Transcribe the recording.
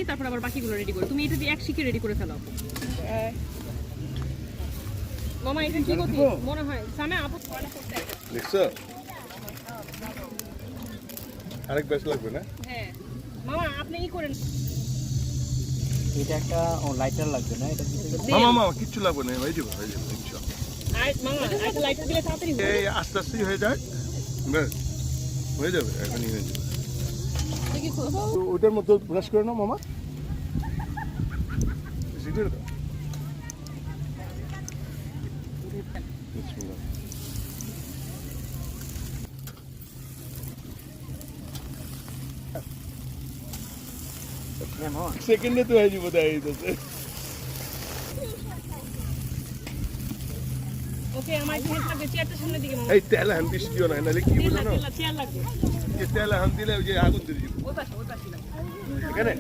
তারপর আবার বাকিগুলো রেডি করে তুমি এটা দিয়ে এক শিখে রেডি করে ফেলো মামা এটা কি করতে মনে হয় সামনে আপু পড়া করতে দেখছো আরেক ব্যাচ লাগবে না হ্যাঁ মামা আপনি কি করেন এটা একটা লাইটার লাগবে না এটা মামা কিচ্ছু লাগবে না হয়ে যাবে ইনশাআল্লাহ আর মামা একটা লাইটার দিলে তাড়াতাড়ি হবে এই আস্তে আস্তেই হয়ে যায় ব্যাস হয়ে যাবে এখনই হয়ে যাবে দেখি খুব তো ওইটার মধ্যে ব্রাশ করে নাও মামা সিগারেট দাও বিসমিল্লাহ সেকেন্ডে তো হয়ে যাবে তাই তো ওকে আমার হেড লাগবে চেয়ারটা সামনের দিকে মামা এই তেল হ্যান্ড বেশি দিও না নাহলে কি বলো না চেয়ার লাগবে যে তেল হ্যান্ড দিলে ওই যে আগুন দিয়ে দিবে ওই পাশে এখানে